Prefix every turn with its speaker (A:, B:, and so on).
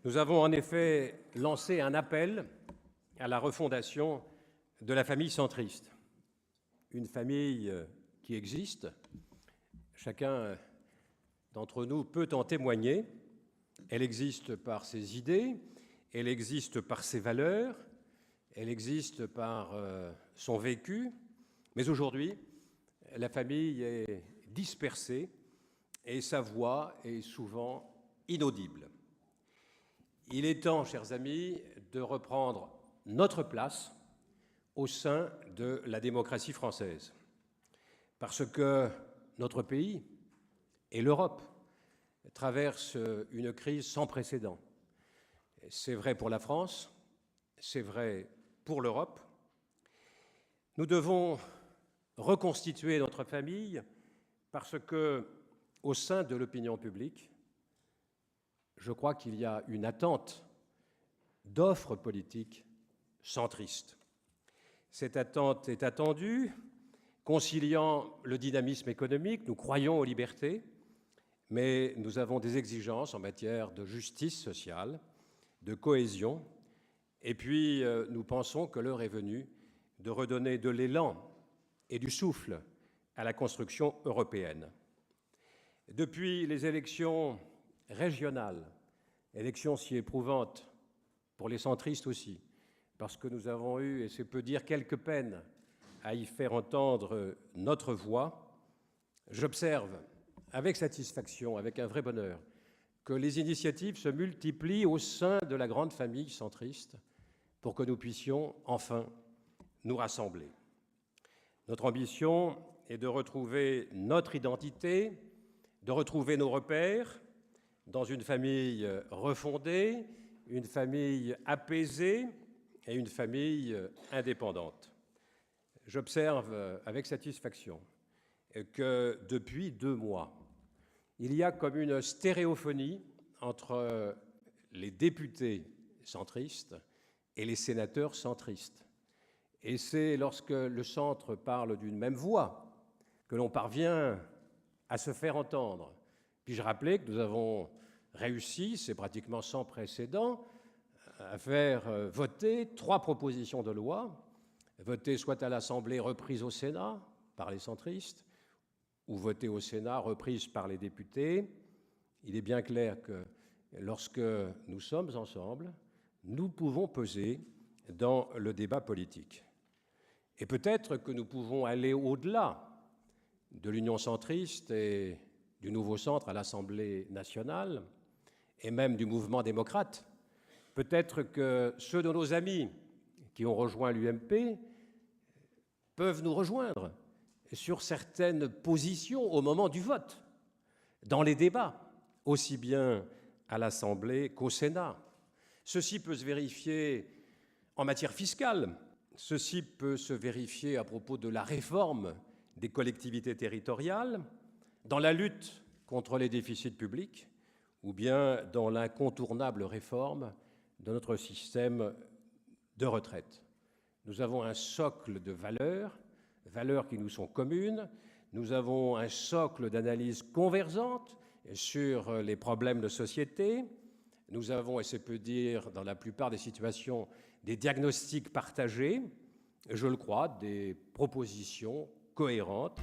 A: Nous avons en effet lancé un appel à la refondation de la famille centriste. Une famille qui existe, chacun d'entre nous peut en témoigner. Elle existe par ses idées, elle existe par ses valeurs, elle existe par son vécu, mais aujourd'hui, la famille est dispersée et sa voix est souvent inaudible. Il est temps, chers amis, de reprendre notre place au sein de la démocratie française, parce que notre pays et l'Europe traversent une crise sans précédent. C'est vrai pour la France, c'est vrai pour l'Europe. Nous devons reconstituer notre famille parce que, au sein de l'opinion publique, je crois qu'il y a une attente d'offres politiques centristes. Cette attente est attendue, conciliant le dynamisme économique. Nous croyons aux libertés, mais nous avons des exigences en matière de justice sociale, de cohésion, et puis nous pensons que l'heure est venue de redonner de l'élan et du souffle à la construction européenne. Depuis les élections régionales, élections si éprouvantes pour les centristes aussi, parce que nous avons eu, et c'est peu dire, quelques peines à y faire entendre notre voix, j'observe avec satisfaction, avec un vrai bonheur, que les initiatives se multiplient au sein de la grande famille centriste pour que nous puissions enfin nous rassembler. Notre ambition est de retrouver notre identité, de retrouver nos repères dans une famille refondée, une famille apaisée et une famille indépendante. J'observe avec satisfaction que depuis 2 mois, il y a comme une stéréophonie entre les députés centristes et les sénateurs centristes. Et c'est lorsque le centre parle d'une même voix que l'on parvient à se faire entendre. Puis-je rappeler que nous avons réussi, c'est pratiquement sans précédent, à faire voter 3 propositions de loi, votées soit à l'Assemblée, reprises au Sénat par les centristes, ou votées au Sénat, reprises par les députés. Il est bien clair que lorsque nous sommes ensemble, nous pouvons peser dans le débat politique. Et peut-être que nous pouvons aller au-delà de l'Union centriste et du nouveau centre à l'Assemblée nationale, et même du mouvement démocrate. Peut-être que ceux de nos amis qui ont rejoint l'UMP peuvent nous rejoindre sur certaines positions au moment du vote, dans les débats, aussi bien à l'Assemblée qu'au Sénat. Ceci peut se vérifier en matière fiscale, ceci peut se vérifier à propos de la réforme des collectivités territoriales, dans la lutte contre les déficits publics, ou bien dans l'incontournable réforme de notre système de retraite. Nous avons un socle de valeurs qui nous sont communes, nous avons un socle d'analyse convergente sur les problèmes de société, nous avons, et c'est peu dire, dans la plupart des situations, des diagnostics partagés, je le crois, des propositions cohérentes